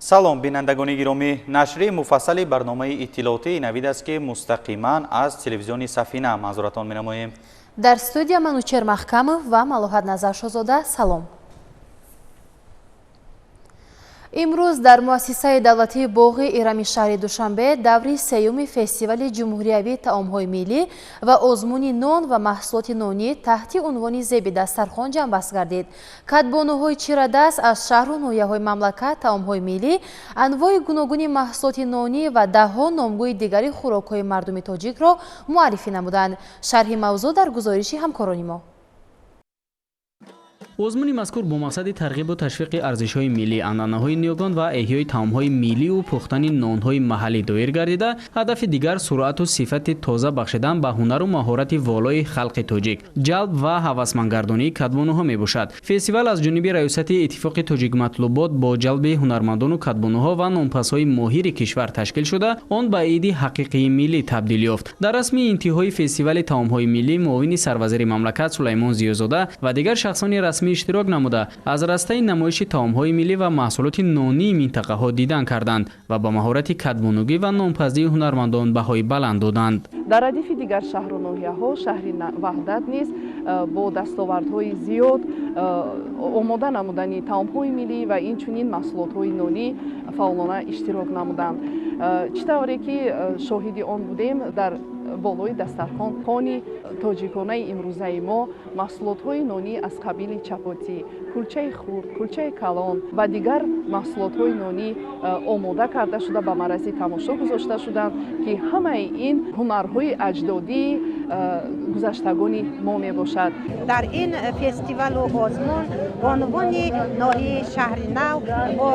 салом бинандагони гиромӣ, нашри муфассали барномаи иттилоотии навид аст ки мустақиман аз телевизиони Сафина манзуратон менамоем. дар студия Манучер Маҳкамов ва Малоҳат Назар Шозода. Салом. имрӯз дар муассисаи давлатии боғи Ирами шаҳри Душанбе даври сеюми фестивали ҷумҳуриявии таомҳои миллӣ ва озмуни нон ва маҳсулоти нонӣ таҳти унвони зеби дастархон ҷамъбаст гардид. Катбонуҳои чирадаст аз шаҳру ноҳияҳои мамлакат таомҳои миллӣ, анвои гуногуни маҳсулоти нонӣ ва даҳҳо номгӯи дигари хӯрокҳои мардуми тоҷикро муаррифӣ намуданд. Шарҳи мавзӯъ дар гузориши ҳамкорони мо. озмуни мазкур бо мақсади тарғибу ташвиқи арзишҳои миллӣ, анъанаҳои ниёгон ва эҳёи таомҳои милливу пухтани нонҳои маҳаллӣ доир гардида, ҳадафи дигар суръату сифати тоза бахшидан ба ҳунару маҳорати волои халқи тоҷик, ҷалб ва ҳавасмандгардонии катбонуҳо мебошад. Фестивал аз ҷониби раёсати иттифоқи тоҷикматлубот бо ҷалби ҳунармандону катбонуҳо ва нонпасҳои моҳири кишвар ташкил шуда, он ба иди ҳақиқии миллӣ табдил ёфт. Дар расми интиҳои фестивали таомҳои миллӣ муовини сарвазири мамлакат Сулаймон Зиёзода ва дигар шахсони расмӣ иштирок намуда аз растаи намоиши таомҳои миллӣ ва маҳсулоти нонии минтақаҳо дидан карданд ва ба маҳорати катбонугӣ ва нонпазии ҳунармандон баҳои баланд доданд. дар радифи дигар шаҳру ноҳияҳо шаҳри ваҳдат низ бо дастовардҳои зиёд омода намудани таомҳои миллӣ ва инчунин маҳсулотҳои нонӣ фаъолона иштирок намуданд. чӣ тавре ки шоҳиди он будем, дар болои дастархони тоҷиконаи имрӯзаи мо маҳсулотҳои нонӣ аз қабили чапотӣ, кулчаи хурд, кулчаи калон ва дигар маҳсулотҳои нонӣ омода карда шуда ба маърази тамошо гузошта шуданд ки ҳамаи ин ҳунарҳои аҷдодии гузаштагони мо мебошад. дар ин фестивалу озмун бо унвони ноҳияи шаҳри нав бо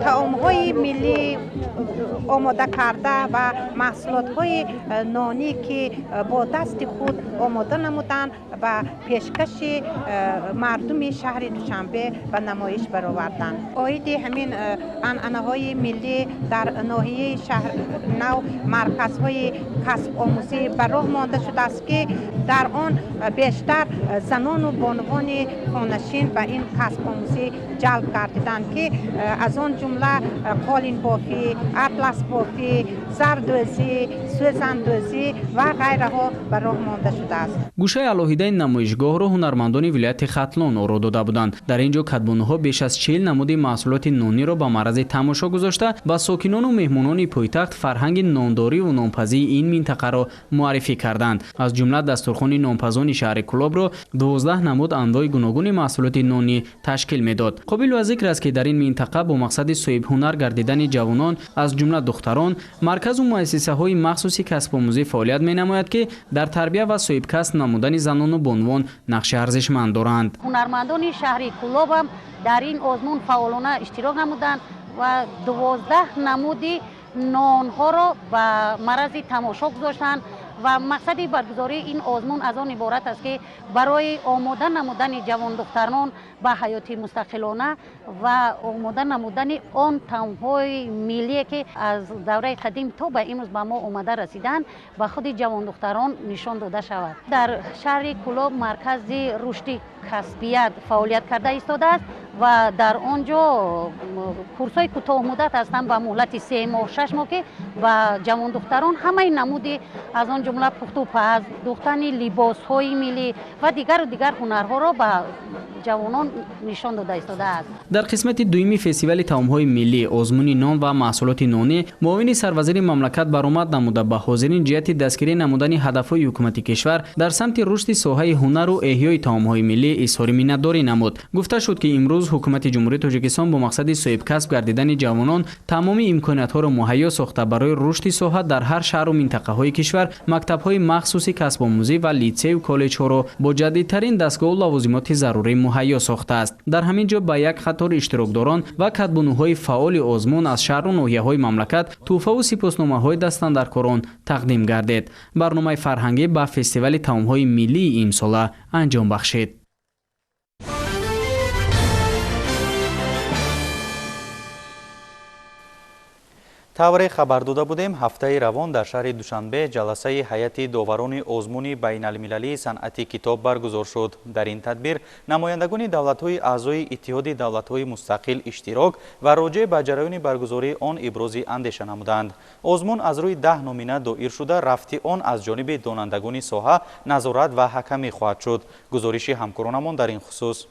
таомҳои миллӣ омода карда ва маҳсулотҳои нонӣ ки бо дасти худ омода намуданд ба пешкаши мардуми шаҳри Душанбе ба намоиш бароварданд. оиди ҳамин анъанаҳои миллӣ дар ноҳияи шаҳри нав марказҳои касбомӯзӣ ба роҳ монда шудааст ки дар он бештар занону бонувони хонашин ба ин касбомӯзӣ ҷалб гардиданд ки аз он ҷумла қолинбофӣ, атласбофӣ, зардӯзӣ, сӯзандӯзӣ ва ғайраҳо ба роҳ монда шудааст. гӯшаи алоҳидаи намоишгоҳро ҳунармандони вилояти Хатлон оро дода буданд. дар ин ҷо катбонуҳо беш аз 40 намуди маҳсулоти нониро ба маърази тамошо гузошта ба сокинону меҳмонони пойтахт фарҳанги нондориву нонпазии ин минтақаро муаррифӣ карданд. аз ҷумла дастурхони нонпазони шаҳри Кӯлобро 12 намуд анвои гуногуни маҳсулоти нонӣ ташкил медод. қобилу аз зикр аст ки дар ин минтақа бо мақсади соҳибҳунар гардидани ҷавонон аз ҷумла духтарон марказу муассисаҳои махсуси касбомӯзӣ фаъолият менамояд ки дар тарбия ва соҳибкасб намудани занону бонувон нақши арзишманд доранд. ҳунармандони шаҳри Кӯлоб ҳам дар ин озмун фаъолона иштирок намуданд ва 12 намуди нонҳоро ба маърази тамошо гузоштанд ва мақсади баргузории ин озмун аз он иборат аст ки барои омода намудани ҷавондухтарон ба ҳаёти мустақилона ва омода намудани он таомҳои миллие ки аз давраи қадим то ба имрӯз ба мо омада расиданд ба худи ҷавондухтарон нишон дода шавад. дар шаҳри Кӯлоб маркази рушди касбият фаъолият карда истодааст ва дар он ҷо курсҳои кӯтоҳмуддат ҳастанд ба муҳлати 3 моҳ 6 моҳ ки ба ҷавондухтарон ҳамаи намуди аз он ҷумла пухту паз, духтани либосҳои миллӣ ва дигару дигар ҳунарҳоро ба ҷавонон нишон дода истодааст. дар қисмати дуюми фестивали таомҳои миллӣ озмуни нон ва маҳсулоти нонӣ муовини сарвазири мамлакат баромад намуда ба ҳозирин ҷиҳати дастгирӣ намудани ҳадафҳои ҳукумати кишвар дар самти рушди соҳаи ҳунару эҳёи таомҳои миллӣ изҳори миннатдорӣ намуд. гуфта шуд ки имрӯз ҳукумати ҷумҳурии Тоҷикистон бо мақсади соҳибкасб гардидани ҷавонон тамоми имкониятҳоро муҳайё сохта барои рушди соҳа дар ҳар шаҳру минтақаҳои кишвар мактабҳои махсуси касбомӯзӣ ва литсею коллеҷҳоро бо ҷадидтарин дастгоҳу лавозимоти зарурӣ муҳайё сохтааст. дар ҳамин ҷо ба як қатори иштирокдорон ва катбонуҳои фаъоли озмун аз шаҳру ноҳияҳои мамлакат тӯҳфаву сипосномаҳои дастандаркорон тақдим гардид. барномаи фарҳангӣ ба фестивали таомҳои миллии имсола анҷом бахшид. тавре хабар дода будем, ҳафтаи равон дар шаҳри Душанбе ҷаласаи ҳайати доварони озмуни байналмилалии санъати китоб баргузор шуд. Дар ин тадбир намояндагони давлатҳои аъзои Иттиҳоди давлатҳои мустақил иштирок ва роҷеъ ба ҷараёни баргузории он ибрози андеша намуданд. Озмун аз рӯи 10 номина доир шуда, рафти он аз ҷониби донандагони соҳа назорат ва ҳакамӣ хоҳад шуд. гузориши ҳамкоронамон дар ин хусус.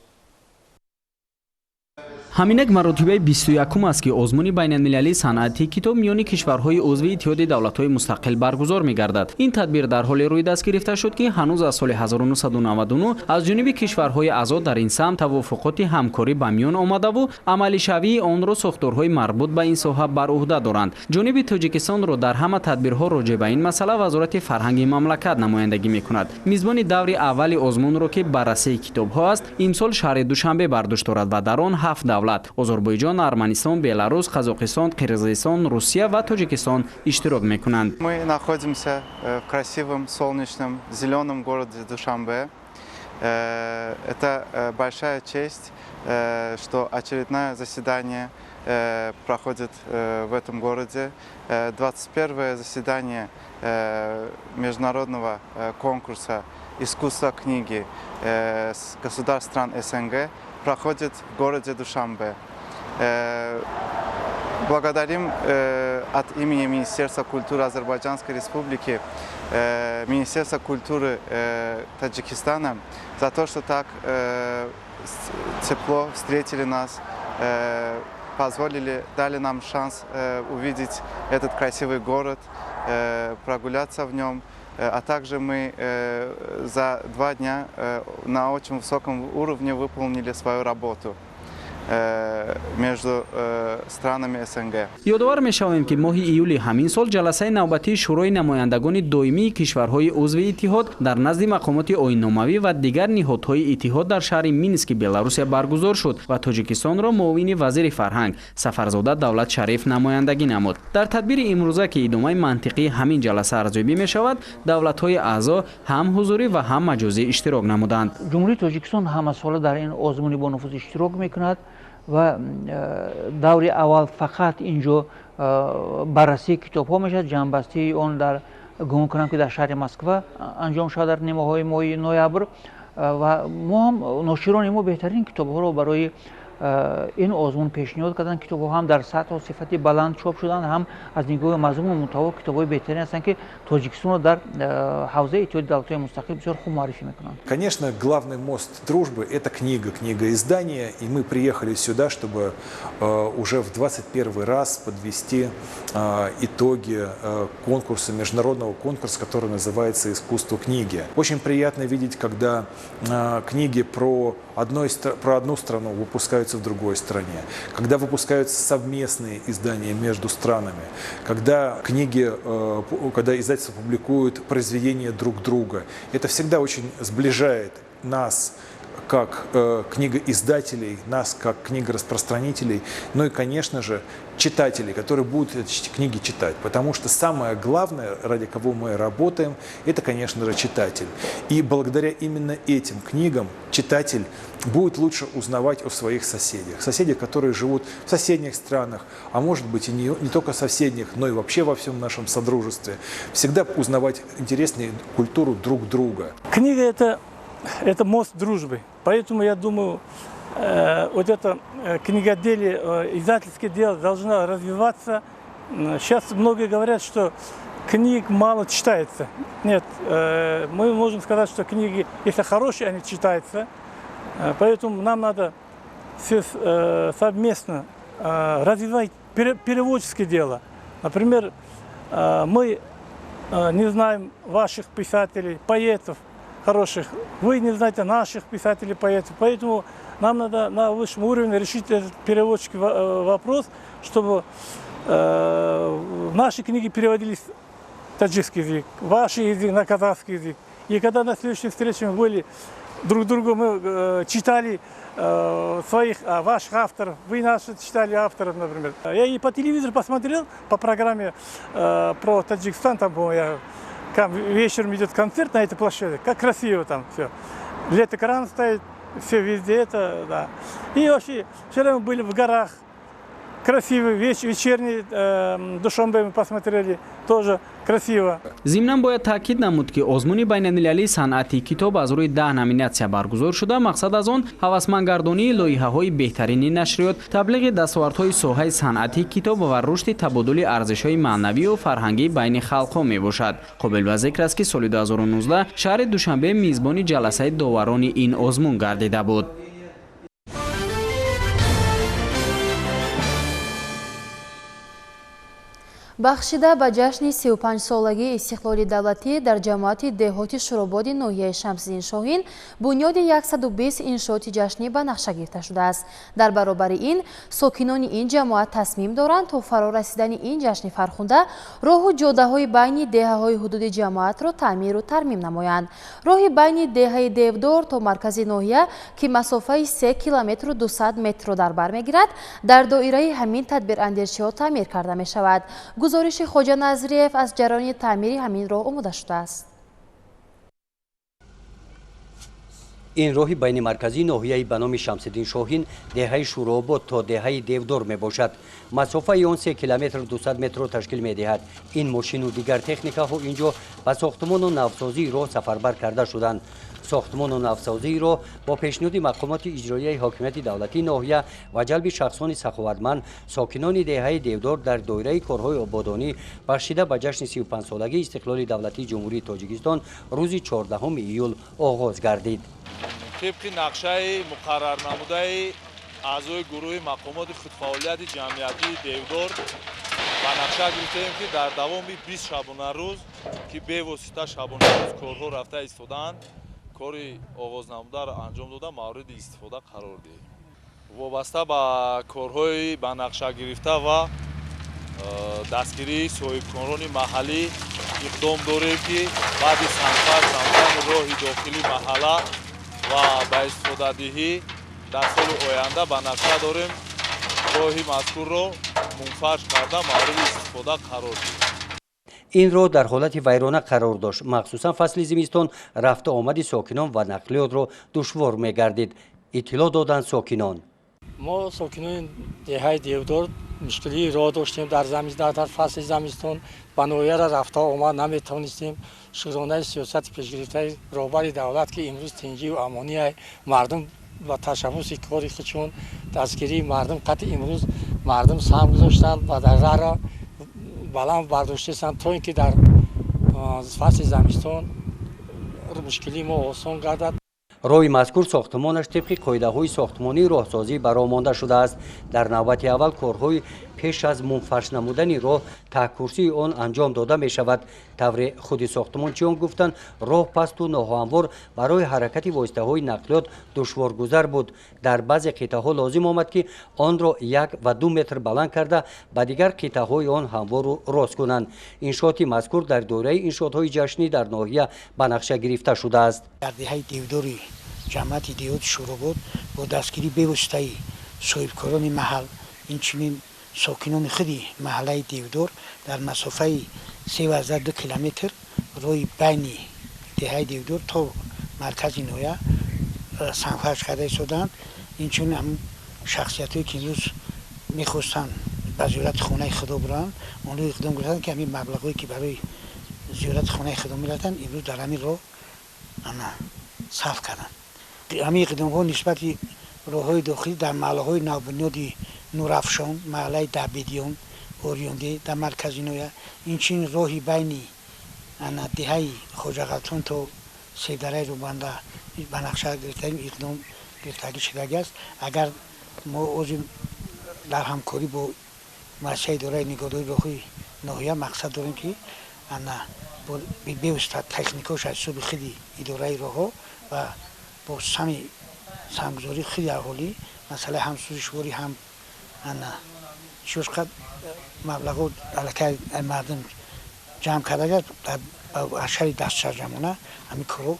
ҳаминак маротибаи 21 аст ки озмуни байналмилалии санъати китоб миёни кишварҳои узви Иттиҳоди давлатҳои мустақил баргузор мегардад. ин тадбир дар ҳоле рӯй даст гирифта шуд ки ҳанӯз аз соли 1999 аз ҷониби кишварҳои аъзо дар ин самт тавофуқоти ҳамкорӣ ба миён омадаву амалишавии онро сохторҳои марбут ба ин соҳа бар уҳда доранд. ҷониби Тоҷикистонро дар ҳама тадбирҳо роҷеъ ба ин масъала Вазорати фарҳанги мамлакат намояндагӣ мекунад. мизбони даври аввали озмунро ки баррасии китобҳо аст, имсол шаҳри Душанбе бардошт дорад ва дар он 7 давлат Озарбойҷон, Арманистон, Беларус, Казоқистон, Қирғизистон, Русия ва Тоҷикистон иштирок мекунанд. Мы находимся в красивом, солнечном, зеленом городе Душанбе. Это большая честь, что очередное заседание проходит в этом городе. 21-е заседание международного конкурса искусства книги с государств стран СНГ проходит в городе Душанбе. Благодарим от имени Министерства культуры Азербайджанской Республики, Министерства культуры Таджикистана за то, что так тепло встретили нас, дали нам шанс увидеть этот красивый город, прогуляться в нем. А также мы за 2 дня на очень высоком уровне выполнили свою работу между странами СНГ. ёдовар мешавем ки моҳи июли ҳамин сол ҷаласаи навбатии шӯрои намояндагони доимии кишварҳои узви иттиҳод дар назди мақомоти оинномавӣ ва дигар ниҳодҳои иттиҳод дар шаҳри Мински, Беларусия баргузор шуд ва Тоҷикистонро муовини вазири фарҳанг Сафарзода Давлат Шариф намояндагӣ намуд. дар тадбири имрӯза ки идомаи мантиқии ҳамин ҷаласа арзёбӣ мешавад, давлатҳои аъзо ҳам ҳузурӣ ва ҳам маҷозӣ иштирок намуданд. ҷумҳурии Тоҷикистон ҳамасола дар ин озмуни бонуфуз иштирок мекунад ва даври аввал фақат инҷо баррасии китобҳо мешавад. ҷамъбастии он дар гумон кунам ки дар шаҳри Москва анҷом шавад дар немоҳои моҳи ноябр ва мо ҳам ноширони мо беҳтарин китобҳоро барои ин озмун пешниҳод карданд. китобҳо ҳам дар сатҳу сифати баланд чоп шуданд, ҳам аз нигоҳи мазмуну муҳтаво китобҳои беҳтарин ҳастанд ки Тоҷикистонро дар ҳавзаи Иттиҳоди давлатҳои мустақил бисёр хуб муаррифӣ мекунанд. Конечно, главный мост дружбы – это книга издания, и мы приехали сюда, чтобы уже в 21 раз подвести итоги конкурса, международного конкурса, который называется «Искусство книги». Очень приятно видеть, когда книги про одну страну выпускаются в другой стране, когда выпускаются совместные издания между странами, когда издательства публикуют произведения друг друга. Это всегда очень сближает нас как книгоиздателей, нас как книгораспространителей, ну и, конечно же, читателей, которые будут эти книги читать. Потому что самое главное, ради кого мы работаем, это, конечно же, читатель. И благодаря именно этим книгам читатель будет лучше узнавать о своих соседях. Соседях, которые живут в соседних странах, а может быть и не только соседних, но и вообще во всем нашем содружестве. Всегда узнавать интересную культуру друг друга. Книга это мост дружбы. Поэтому я думаю, вот это книгоделие, издательское дело должно развиваться. Сейчас многие говорят, что книг мало читается. Нет, мы можем сказать, что книги, если хорошие, они читаются. Поэтому нам надо все совместно развивать переводческое дело. Например, мы не знаем ваших писателей, поэтов хороших, вы не знаете наших писателей, поэтов. Поэтому нам надо на высшем уровне решить этот переводческий вопрос, чтобы наши книги переводились на таджикский язык, ваш язык на казахский язык. И когда на следующей встрече мы были друг другу, мы читали своих, ваших авторов, вы наши читали авторов, например. Я и по телевизору посмотрел, по программе про Таджикистан, там, по-моему, вечером идет концерт на этой площадке, как красиво там все. LED-экран стоит, все везде это, да. И вообще, вчера мы были в горах, красивый, вечерний Душанбе мы посмотрели, тоже красиво. зимнан бояд таъкид намуд ки озмуни байналмилалии санъати китоб аз рӯи 10 номинатсия баргузор шуда. мақсад аз он ҳавасмандгардонии лоиҳаҳои беҳтарини нашриёт, таблиғи дастовардҳои соҳаи санъати китоб ва рушди табодули арзишҳои маънавию фарҳангӣ байни халқҳо мебошад. қобил ба зикр аст ки соли 2019 шаҳри Душанбе мизбони ҷаласаи доварони ин озмун гардида буд. бахшида ба ҷашни 35-солагии истиқлоли давлатӣ дар ҷамоати деҳоти шурободи ноҳияи Шамсиддин Шоҳин бунёди 120 иншооти ҷашнӣ ба нақша гирифта шудааст. дар баробари ин сокинони ин ҷамоат тасмим доранд то фаро расидани ин ҷашни фархунда роҳу ҷодаҳои байни деҳаҳои ҳудуди ҷамоатро таъмиру тармим намоянд. роҳи байни деҳаи Девдор то маркази ноҳия ки масофаи 3 километру 200 метрро дар бар мегирад, дар доираи ҳамин тадбирандешиҳо таъмир карда мешавад. гузориши Хоҷа Назриев аз ҷараёни таъмири ҳамин роҳ омода шудааст. ин роҳи байни марказии ноҳияи ба номи Шамсиддин Шоҳин деҳаи Шурообод то деҳаи Девдор мебошад. масофаи он 3 километр 200 метрро ташкил медиҳад. ин мошину дигар техникаҳо инҷо ба сохтмону навсозии роҳ сафарбар карда шуданд. сохтмону навсозии роҳ бо пешниҳоди мақомоти иҷроияи ҳокимияти давлатии ноҳия ва ҷалби шахсони саховатманд сокинони деҳаи Девдор дар доираи корҳои ободонӣ бахшида ба ҷашни 35-солагии истиқлоли давлатии ҷумҳурии Тоҷикистон рӯзи 14 июл оғоз гардид. طبق نقشه مقرر نموده اعضای گروه مقامات خودفعالیت جمعیتی دیودار با نقشه گرفتیم که در دوام 20 شبانه روز که به واسطه شبانه روز کارها رفته ایستادند کاری آغاز نموده را انجام داده مورد استفاده قرار دهیم. وابسته به کارهای با نقشه گرفته و دستگیری صاحبکاران محلی اقدام داریم که بعد سنفر ساختن راه داخلی محله و با استفاده دهی در سال آینده به نقشه داریم راهی مذکور را منفرش کرده مورد استفاده قرار دهیم. این راه در حالت ویرانه قرار داشت. مخصوصا فصل زمستان رفت آمد ساکنان و نقلیات را دشوار می‌گردید. اطلاع دادند ساکنان. ما ساکنان دهه دیودار مشکلی راه داشتیم در فصل زمستان به نوعیه را رفت آمد نمی‌توانستیم. شورانه سیاست پیشگرفته راهبر دولت که امروز تنجی و امانی مردم و تشبث کاری خودشون دستگیری مردم قطع امروز مردم سهم گذاشتند و در راه را بلند برداشتند تا اینکه در فصل زمستان مشکلی ما آسان گردد. روی مذکور ساختمانش طبق قاعده‌های ساختمانی راهسازی برآمانده شده است. در نوبت اول کارهای پیش از منفرش نمودن راه تکرسی آن انجام داده می شود. طور خود ساختمانچیان گفتند راه پست و ناهموار برای حرکت واسطه‌های نقلیات دشوارگذر بود. در بعضی قطعه‌ها لازم آمد که آن را 1 و 2 متر بلند کرده به دیگر قطعه‌های آن هموار و راست کنند. انشاءات مذکور در دوره انشاءات‌های جشنی در ناحیه به نقشه گرفته شده است. در دهه دیوداری جماعت دیود شوروباد با دستگیری به‌واسطه صاحبکاران محل اینچنین ساکنان خودی محله دیودار در مسافه 3.2 کیلومتر روی بین دهه دیودار تا مرکز نویا سنفرش کرده شدند. اینچنین هم شخصیت‌هایی که امروز می‌خواستند به زیارت خانه خدا برن اون رو اقدام کردند که همین مبلغی که برای زیارت خانه خدا می‌دادند امروز در همین راه صرف کردند. همین اقدام‌ها نسبت راه‌های داخلی در محله‌های نوبنیادی نورافشان، محله دبیدیان، اوریونده در مرکز نویا اینچنین راهی بین دهه خواجه غلطان تا سیدره رو به نقشه گرفتیم اقدام گرفتگی شده است. اگر ما عضو در همکاری با مؤسسه اداره نگهداری راه‌های ناحیه مقصد داریم که به‌واسطه تکنیکاش از سوی خودی اداره راه‌ها و با سهمگذاری خیلی اهالی مسئله هم سوزشواری هم شش قد مبلغ علاقه مردم جمع کرده در اشهر دست سرجمانه همین کارو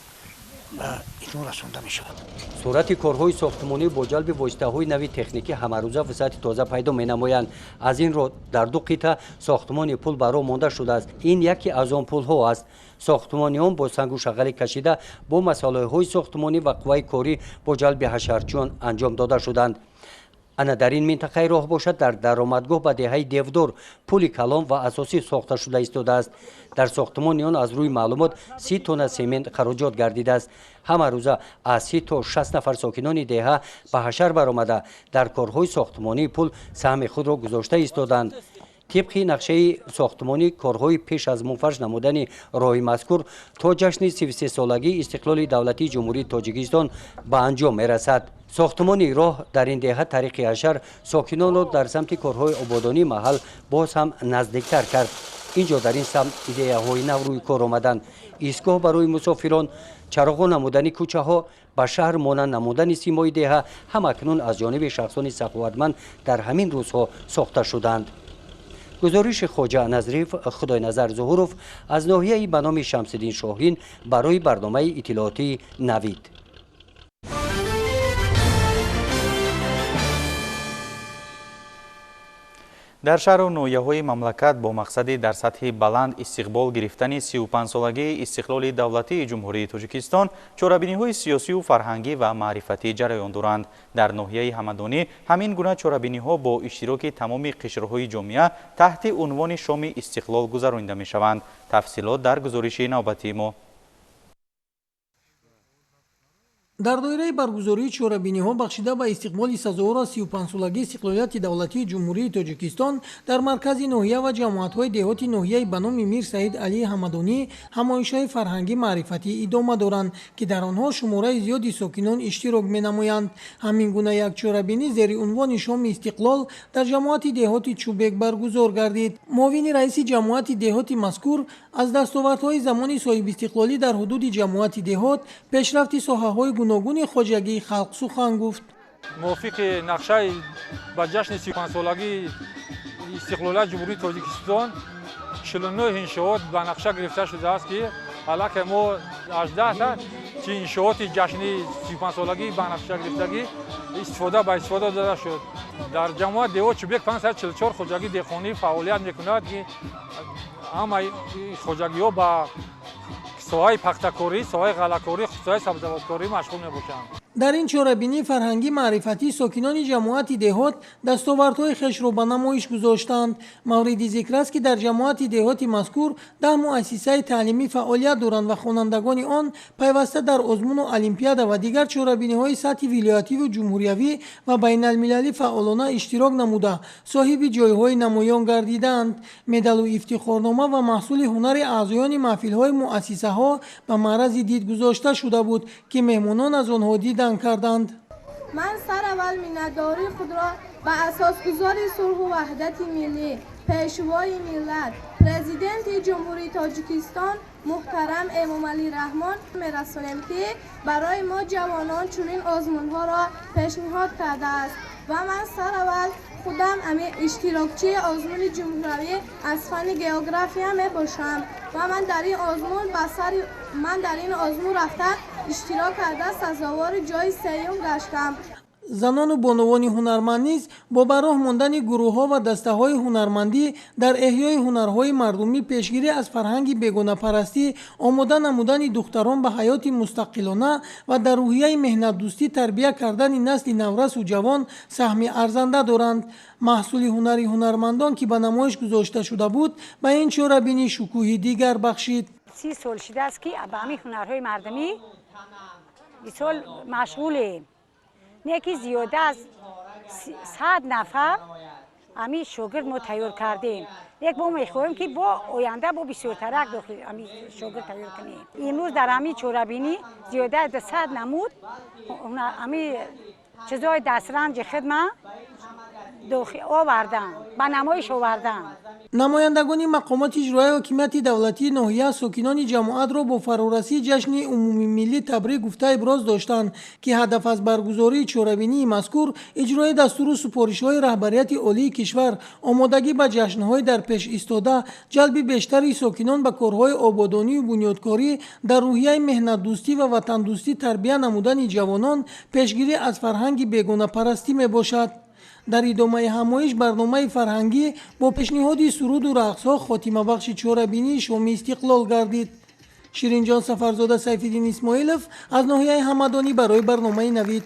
اتمام رسونده می شود. صورت کارهای ساختمانی با جلب واسطه‌های نوی تکنیکی همروزه وسعت تازه پیدا می نمایند. از این رو در 2 قطعه ساختمان پل برآمانده شده است. این یکی از آن پل‌ها است. ساختمانیان با سنگ و شغل کشیده با مسائل‌های ساختمانی و قوای کاری با جلب حشرچیان انجام داده شدند. ана дар ин минтақаи роҳ бошад дар даромадгоҳ ба деҳаи девдор пули калон ва асосӣ сохта шуда истодааст. дар сохтмони он аз рӯи маълумот 30 тонна семент хароҷот гардидааст. ҳама рӯза аз 30 то 60 нафар сокинони деҳа ба ҳашар баромада дар корҳои сохтмонии пул саҳми худро гузошта истоданд. طبق نقشه ساختمانی کارهای پیش از منفرش نمودن راه مذکور تا جشن 33 سالگی استقلال دولتی جمهوری تاجیکستان به انجام میرسد. ساختمان راه در این دهه طریق اشر ساکنان را در سمت کارهای آبادانی محل باز هم نزدیکتر کرد. اینجا در این سمت ایده های نو روی کار آمدند. ایستگاه برای مسافران، چراغ نمودنی کوچه ها، به شهر مانند نمودن سیمای دهه هم اکنون از جانب شخصان سخاوتمند در همین روزها ساخته شدند. گزارش خواجه نظریف خدای نظر ظهوروف از ناحیه به نام شمس‌الدین شاهین برای برنامه اطلاعاتی نوید. дар шаҳру ноҳияҳои мамлакат бо мақсади дар сатҳи баланд истиқбол гирифтани 35-солагии истиқлоли давлатии ҷумҳурии тоҷикистон чорабиниҳои сиёсию фарҳангӣ ва маърифатӣ ҷараён доранд. дар ноҳияи ҳамадонӣ ҳамин гуна чорабиниҳо бо иштироки тамоми қишрҳои ҷомеа таҳти унвони шоми истиқлол гузаронида мешаванд. тафсилот дар гузориши навбатии мо. дар доираи баргузории чорабиниҳо бахшида ба истиқболи сазовор аз 35-солагии истиқлолияти давлатии ҷумҳурии тоҷикистон дар маркази ноҳия ва ҷамоатҳои деҳоти ноҳияи ба номи Мир Саид Алии Ҳамадонӣ ҳамоишҳои фарҳангӣ маърифатӣ идома доранд, ки дар онҳо шумораи зиёди сокинон иштирок менамоянд. ҳамин гуна як чорабинӣ зери унвони шоми истиқлол дар ҷамоати деҳоти Чӯбек баргузор гардид. муовини раиси ҷамоати деҳоти мазкур аз дастовардҳои замони соҳибистиқлолӣ дар ҳудуди ҷамоати деҳот, пешрафти соҳаҳои гуногуни хоҷагии халқ сухан гуфт. мувофиқи нақшаи ба ҷашни 35-солагии истиқлолияти ҷумҳурии тоҷикистон 49 иншоот ба нақша гирифта шудааст, ки аллакай мо 18-та чи иншооти ҷашни 35-солагии ба нақша гирифтагӣ ба истифода дода шуд. дар ҷамоат деҳот Чӯбек 544 хоҷагии деҳқонӣ фаъолият мекунад, ки ҳамаи хоҷагиҳо ба соҳаи пахтакорӣ, соҳаи ғалакорӣ, соҳаи сабзавоткорӣ машғул мебошанд. дар ин чорабинӣ фарҳангӣ маърифатӣ сокинони ҷамоати деҳот дастовардҳои хешро ба намоиш гузоштанд. мавриди зикр аст, ки дар ҷамоати деҳоти мазкур 10 муассисаи таълимӣ фаъолият доранд ва хонандагони он пайваста дар озмуну олимпиада ва дигар чорабиниҳои сатҳи вилоятиву ҷумҳуриявӣ ва байналмилалӣ фаъолона иштирок намуда соҳиби ҷойҳои намоён гардиданд. медалу ифтихорнома ва маҳсули ҳунари аъзоёни маҳфилҳои муассисаҳо ба маърази дид гузошта шуда буд, ки меҳмонон аз онҳо диданд карданд. من سرول مینداری خود را به اساسگذار صلح و وحدت ملی، پیشوای ملت، پرزیدنت جمهوری تاجیکستان محترم امامعلی رحمان میرسانیم که برای ما جوانان چنین آزمونها را پیشنهاد کرده است و من سرول خودم اشتراکچی آزمون جمهوری از فن گئوگرافیا می باشم و من در این آزمون رفته اشتراک کرده سزاوار جای سیوم گشتم. زنان بانوانی هنرمند نیز با براه ماندن گروه‌ها و دسته‌های هنرمندی در احیای هنرهای مردمی، پیشگیری از فرهنگ بیگانه پرستی، آماده نمودن دختران به حیات مستقلانه و در روحیه مهنت دوستی تربیت کردن نسل نورس و جوان سهمی ارزنده دارند. محصول هنری هنرمندان که به نمایش گذاشته شده بود به این چوربینی شکوهی دیگر بخشید. 30 سال شده است که به همین هنرهای مردمی سال مشغولیم. یکی زیاده از 100 نفر همین شاگرد ما تیار کردیم. یک با میخواهیم که با آینده با بسیار ترک داخل همین شاگرد تیار کنیم. امروز در همین چوربینی زیاده از 100 نمود همین چیزای دسترنج خدمت داخل آوردن، به نمایش آوردن. نمایندگان مقامات اجرایی حکومت دولتی ناحیه ساکنان جماعت را با فرارسی جشن عمومی ملی تبریک گفته ابراز داشتند که هدف از برگزاری چوربینی مذکور اجرای دستور و سپارش‌های رهبریت عالی کشور، آمادگی به جشن‌های در پیش ایستاده، جلب بیشتر ساکنان به کارهای آبادانی و بنیادکاری در روحیه مهنت دوستی و وطن دوستی تربیت نمودن جوانان، پیشگیری از فرهنگ بیگانه پرستی میباشد. در ادامه همایش برنامه فرهنگی با پیشنهاد سرود و رقص‌ها خاتمه بخش چوربینی شام استقلال گردید. شیرینجان سفرزاده سیف‌الدین اسماعیلوف از ناحیه همدانی برای برنامه نوید.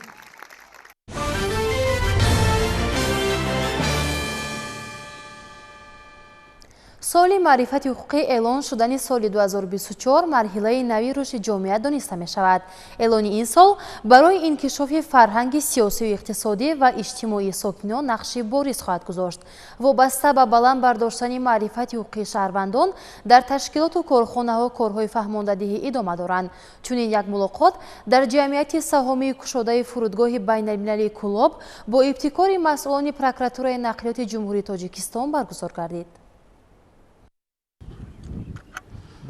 соли маърифати ҳуқуқӣ эълон шудани соли 2024 марҳилаи нави рушди ҷомеа дониста мешавад. эълони ин сол барои инкишофи фарҳанги сиёсию иқтисодӣ ва иҷтимоии сокинон нақши бориз хоҳад гузошт. вобаста ба баланд бардоштани маърифати ҳуқуқии шаҳрвандон дар ташкилоту корхонаҳо корҳои фаҳмондадиҳӣ идома доранд. чунин як мулоқот дар ҷамъияти саҳомии кушодаи фурудгоҳи байналмилалии Кӯлоб бо ибтикори масъулони прокуратураи нақлиёти ҷумҳурии Тоҷикистон баргузор гардид.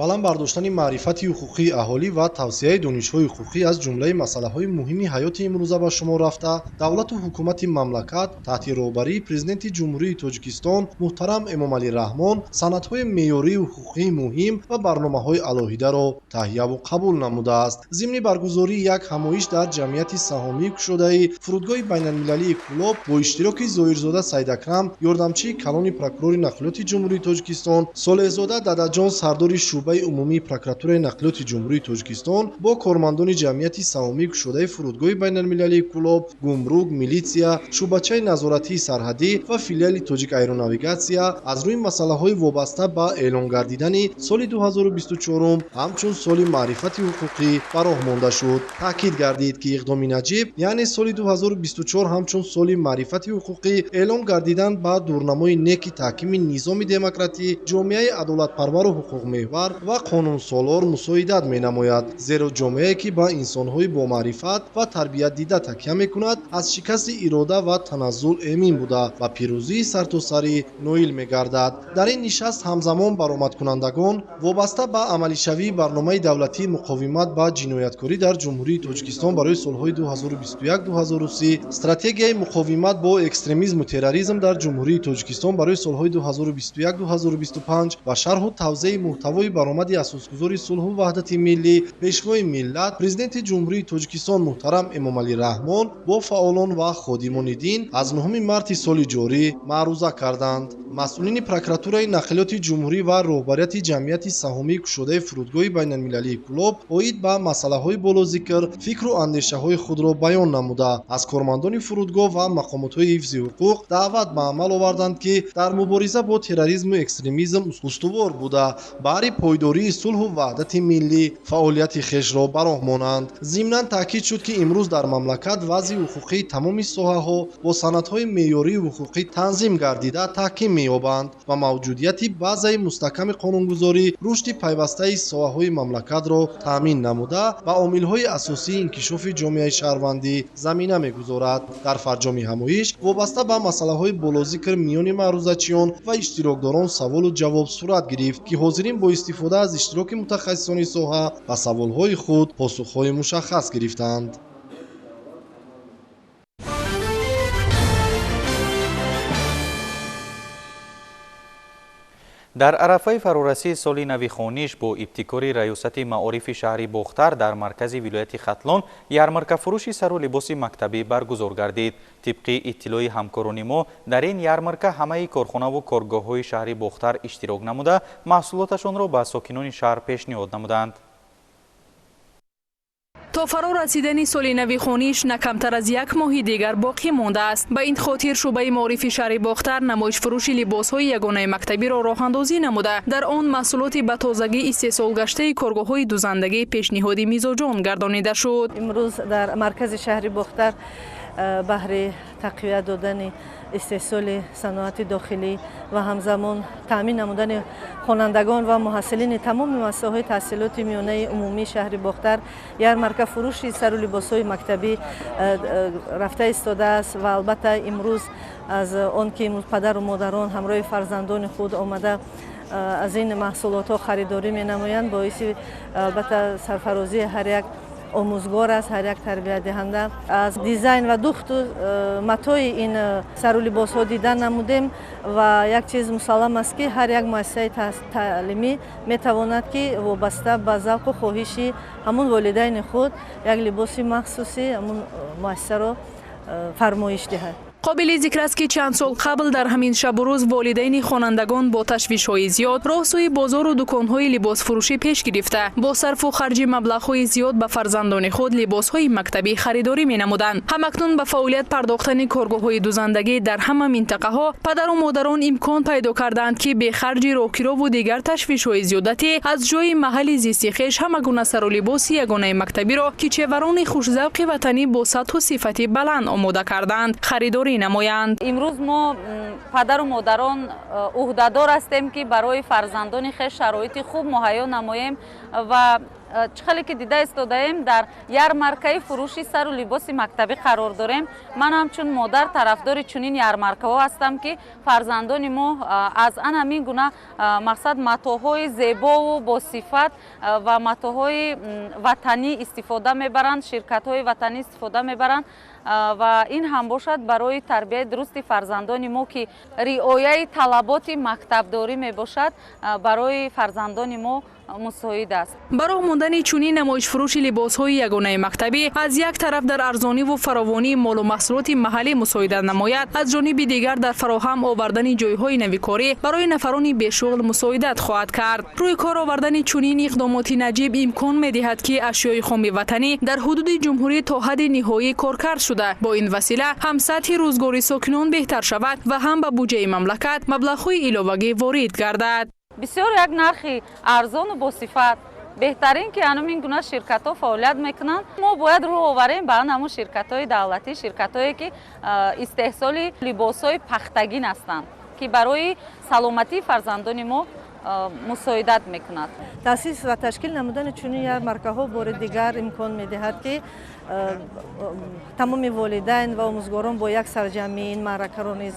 баланд бардоштани маърифати ҳуқуқии аҳолӣ ва тавсеяи донишҳои ҳуқуқӣ аз ҷумлаи масъалаҳои муҳими ҳаёти имрӯза ба шумор рафта, давлату ҳукумати мамлакат таҳти роҳбарии президенти ҷумҳурии Тоҷикистон муҳтарам Эмомалӣ Раҳмон санадҳои меъёрии ҳуқуқии муҳим ва барномаҳои алоҳидаро таҳияву қабул намудааст. зимни баргузории як ҳамоиш дар ҷамъияти саҳомии кушодаи фурудгоҳи байналмилалии Кӯлоб бо иштироки Зоҳирзода Саидакрам, ёрдамчии калони прокурори нақлиёти ҷумҳурии Тоҷикистон, Солеҳзода Дадаҷон, сардори шӯъбаи умумии прокуратураи нақлиёти ҷумҳурии Тоҷикистон бо кормандони ҷамъияти саҳомии кушодаи фурудгоҳи байналмилалии Кӯлоб, гумрук, милитсия, шӯъбачаи назоратии сарҳадӣ ва филиали Тоҷик Аэронавигатсия аз рӯи масъалаҳои вобаста ба эълон гардидани соли 2024 ҳамчун соли маърифати ҳуқуқӣ ба роҳ монда шуд. таъкид гардид, ки иқдоми наҷиб, яъне соли 2024 ҳамчун соли маърифати ҳуқуқӣ эълон гардидан ба дурнамои неки таҳкими низоми демократӣ, ҷомеаи адолатпарвару ҳуқуқмеҳвар ва қонунсолор мусоидат менамояд, зеро ҷомеае ки ба инсонҳои бомаърифат ва тарбиятдида такя мекунад, аз шикасти ирода ва таназзул эмин буда ба пирӯзии сартосарӣ ноил мегардад. дар ин нишаст ҳамзамон баромадкунандагон вобаста ба амалишавии барномаи давлатии муқовимат ба ҷинояткорӣ дар ҷумҳурии Тоҷикистон барои солҳои 2021-2030, стратегияи муқовимат бо экстремизму терроризм дар ҷумҳурии Тоҷикистон барои солҳои 2021-2025 ва шарҳу тавзеъи муҳтавои баромади асосгузори сулҳу ваҳдати миллӣ пешвои миллат, президенти ҷумҳурии Тоҷикистон муҳтарам Эмомалӣ Раҳмон бо фаъолон ва ходимони дин аз 9 марти соли ҷорӣ маъруза карданд. масъулини прокуратураи нақлиёти ҷумҳурӣ ва роҳбарияти ҷамъияти саҳомии кушодаи фурудгоҳи байналмилалии Кӯлоб оид ба масъалаҳои болозикр фикру андешаҳои худро баён намуда, аз кормандони фурудгоҳ ва мақомотҳои ҳифзи ҳуқуқ даъват ба амал оварданд, ки дар мубориза бо терроризму экстремизм устувор буда баҳри пойдории сулҳу ваҳдати миллӣ фаъолияти хешро ба роҳ монанд. зимнан таъкид шуд, ки имрӯз дар мамлакат вазъи ҳуқуқии тамоми соҳаҳо бо санадҳои меъёрии ҳуқуқӣ танзим гардида таҳким меёбанд ва мавҷудияти базаи мустаҳками қонунгузорӣ рушди пайвастаи соҳаҳои мамлакатро таъмин намуда ба омилҳои асосии инкишофи ҷомеаи шаҳрвандӣ замина мегузорад. дар фарҷоми ҳамоиш вобаста ба масъалаҳои болозикр миёни маърузачиён ва иштирокдорон саволу ҷавоб сурат гирифт, ки ҳозирин бо истифода аз иштироки мутахассисони соҳа ба саволҳои худ посухҳои мушаххас гирифтанд. дар арафаи фарорасии соли нави хониш бо ибтикори раёсати маорифи шаҳри Бохтар дар маркази вилояти Хатлон ярмаркафурӯши сару либоси мактабӣ баргузор гардид. тибқи иттилои ҳамкорони мо дар ин ярмарка ҳамаи корхонаву коргоҳҳои шаҳри Бохтар иштирок намуда маҳсулоташонро ба сокинони шаҳр пешниҳод намуданд. то фаро расидани соли нави хониш на камтар аз як моҳи дигар боқӣ мондааст. ба ин хотир шӯъбаи маорифи шаҳри Бохтар намоишфурӯши либосҳои ягонаи мактабиро роҳандозӣ намуда, дар он маҳсулоти ба тозагӣ истеҳсолгаштаи коргоҳҳои дузандагӣ пешниҳоди мизоҷон гардонида шуд. имрӯз дар маркази шаҳри Бохтар баҳри тақвият додани истеҳсоли саноати дохилӣ ва ҳамзамон таъмин намудани хонандагон ва муҳассилини тамоми муассисаҳои таҳсилоти миёнаи умумии шаҳри Бохтар ярмарка фурӯши сару либосҳои мактабӣ рафта истодааст ва албатта имрӯз аз он ки падару модарон ҳамроҳи фарзандони худ омада аз ин маҳсулотҳо харидорӣ менамоянд, боиси албатта сарфарозии ҳар як омӯзгор аст, ҳар як тарбиятдиҳанда. аз дизайн ва духту матои ин сару либосҳо дидан намудем ва як чиз мусаллам аст, ки ҳар як муассисаи таълимӣ метавонад, ки вобаста ба завқу хоҳиши ҳамун волидайни худ як либоси махсуси ҳамун муассисаро фармоиш диҳад. قابل ذکر است که چند سال قبل در همین شب و روز والدین خوانندگان با تشویش‌های زیاد راهسوی بازار و دکان‌های لباس فروشی پیش گرفته با صرف و خرج مبلغ‌های زیاد به فرزندان خود لباس‌های مکتبی خریداری می‌نمودند. همکنون به فعالیت پرداختن کارگاه‌های دوزندگی در همه منطقه‌ها پدر و مادران امکان پیدا کردند که به خرج راهگیرا و دیگر تشویش‌های زیادتی از جای محل زیست خویش همگونه سر و لباس یگانه مکتبی را که چهوران خوش‌ذوق وطنی با سطح و صفت بلند آماده کردند خریداری نمایند. امروز ما پدر و مادران عهده‌دار هستیم که برای فرزندان خویش شرایط خوب مهیا نماییم و چخلی که دیده استادیم در یارمارکه فروشی سر و لباس مکتبی قرار داریم. من همچون مادر طرفدار چنین یارمارکه‌ها هستم که فرزندان ما از همین گونه مقصد متاح‌های زیبا و با صفت و متاح‌های وطنی استفاده میبرند، شرکت‌های وطنی استفاده میبرند و این هم باشد برای تربیت درست فرزندان ما که رعایت طلبات مکتبداری می باشد برای فرزندان ما مساعد است. برای ماندن چنین نمایش فروش لباس‌های یگانه مکتبی از یک طرف در ارزانی و فراوانی مال و محصولات محلی مساعدت نماید، از جانب دیگر در فراهم آوردن جایهای نویکاری برای نفران بیشغل مساعدت خواهد کرد. روی کار آوردن چنین اقدامات نجیب امکان می‌دهد که اشیاء خام وطنی در حدود جمهوری تا حد نهایی کارکرد شده. با این وسیله هم سطح روزگاری ساکنان بهتر شود و هم به بودجه مملکت مبلغ‌های علاوه‌ای وارد گردد. بسیار یک نرخ ارزان و با صفت بهترین که این گونه شرکت‌ها فعالیت میکنند. ما باید رو آوریم به همون شرکت‌های دولتی، شرکت‌هایی که استحصال لباس‌های پختگین هستند که برای سلامتی فرزندان ما مساعدت میکند. تاسیس و تشکیل نمودن چنین یارمارکه‌ها بار دیگر امکان میدهد که تمام والدین و آموزگاران با یک سرجمی این معرکه را نیز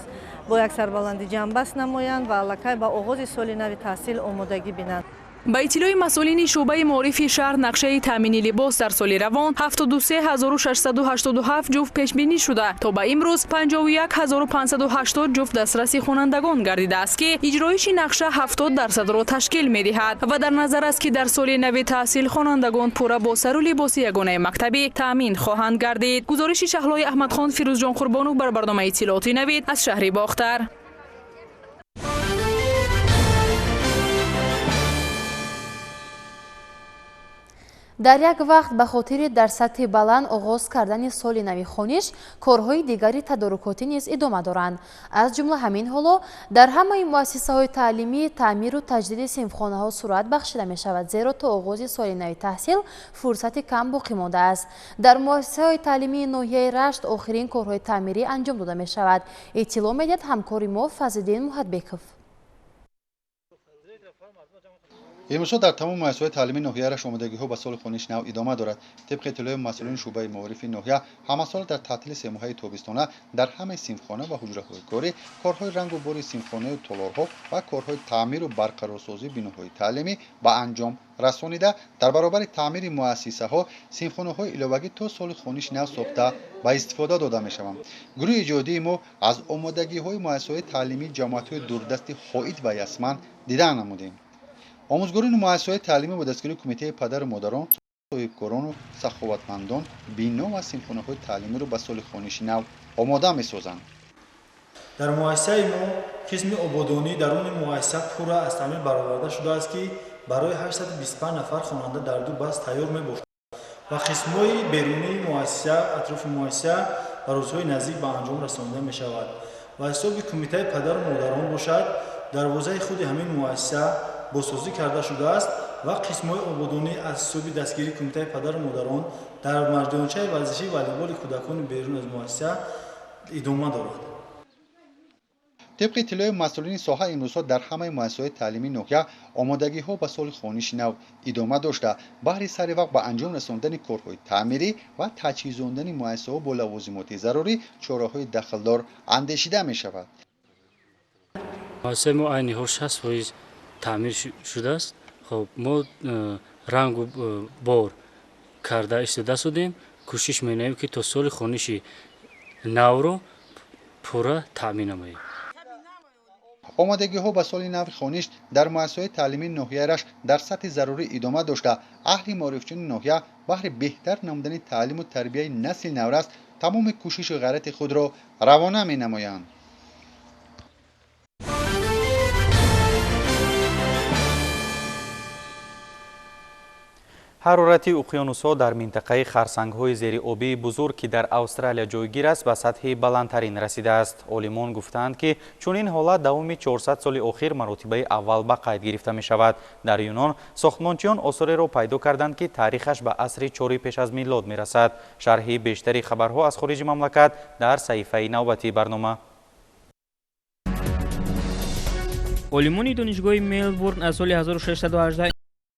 با یک سربلندی جنبست نمایند و علاقه به آغاز سال نو تحصیل آمادگی بینند. با اطلاع مسئولین شعبه معارف شهر نقشه تامین لباس در سال روان 73687 جفت پیش بینی شده تا به امروز 51580 جفت دسترسی خوانندگان گردیده است که اجرایش نقشه 70% را تشکیل می‌دهد و در نظر است که در سال نو تحصیل خوانندگان پورا با سر و لباس یگانه مکتبی تامین خواهند گردید. گزارش شهلای احمدخان فیروزجان قربانو بر برنامه اطلاعاتی نوید از شهر باختر. در یک وقت به خاطر در سطح بلند آغاز کردن سال نو خوانش کارهای دیگری تدارکاتی نیز ادامه دارند. از جمله همین حالا در همه مؤسسه‌های تعلیمی تعمیر و تجدید صنفخانه‌ها صورت بخشیده می شود، زیرا تا آغاز سال نو تحصیل فرصت کم باقی مانده است. در مؤسسه‌های تعلیمی ناحیه رشت آخرین کارهای تعمیری انجام داده می شود. اطلاع می‌دهد همکار ما فضل‌الدین محدبکوف. امروز در تمام مؤسسه‌های تعلیمی ناحیه رشت آمادگی‌ها به سال خوانش نو ادامه دارد. طبق اطلاع مسئولین شعبه معارف ناحیه، همه سال در تعطیل سه ماهه تابستانه در همه صنفخانه و حجره‌های کاری کارهای رنگ و بار صنفخانه و تالارها و کارهای تعمیر و برقرارسازی بناهای تعلیمی به انجام رسانیده. در برابر تعمیر مؤسسه‌ها صنفخانه‌های علاوه‌ای تا سال خوانش نو ساخته به استفاده داده می‌شوند. گروه ایجادی ما از آمادگی‌های مؤسسه‌های تعلیمی جماعت‌های دوردست حائط و یسمن دیدن نمودیم. آموزگاران مؤسسه‌های تعلیمی با دستیاری کمیته پدر و مادران، صاحبکاران و سخاوتمندان بنا و صنفخانه‌های تعلیمی را به سال خوانش نو آماده می‌سازند. در مؤسسه ما قسم آبادانی درون مؤسسه پورا از تعمیر برآورده شده است که برای 825 نفر خواننده در دو بست تیار می‌باشد و قسم‌های بیرونی مؤسسه اطراف مؤسسه در روزهای نزدیک به انجام رسانیده می‌شود و حساب کمیته پدر و مادران باشد. دروازه خود همین مؤسسه بازسازی کرده شده است و قسم‌های آبادانی از حساب دستگیری کمیته پدر و مادران در میدانچه ورزشی والیبال کودکان بیرون از مؤسسه ادامه دارد. طبق اطلاع مسئولین ساحه امروزها در همه مؤسسه‌های تعلیمی ناحیه آمادگی‌ها به سال خوانش نو ادامه داشته بهر سر وقت به انجام رساندن کارهای تعمیری و تجهیزاندن مؤسسه‌ها با لوازمات ضروری چاره‌های دخلدار اندیشیده می‌شود. مؤسسه ما عین 60% تعمیر شده است. خب ما رنگ و بار کرده استفاده شدیم. کوشش می‌کنیم که تا سال خوانش نو رو پورا تامین نماییم. آمادگی‌ها به سال نو خوانش در مؤسسه‌های تعلیمی ناحیه رشت در سطح ضروری ادامه داشته. اهل معارفچیان ناحیه بهر بهتر نمودن تعلیم و تربیت نسل نورست تمام کوشش و غلط خود را روانه می نمایند. حرارت اقیانوس‌ها در منطقه خرسنگ‌های زیرآبی بزرگ که در استرالیا جایگیر است به سطح بلندترین رسیده است. عالمان گفتند که چنین حالت دوام 400 سال اخیر مراتبه اول به قید گرفته می شود. در یونان ساختمانچیان آثاری را پیدا کردند که تاریخش به عصر 4 پیش از میلاد می رسد. شرح بیشتری خبرها از خارج مملکت در صحیفه نوبتی برنامه. عالمان دانشگاه ملبورن از سال 1618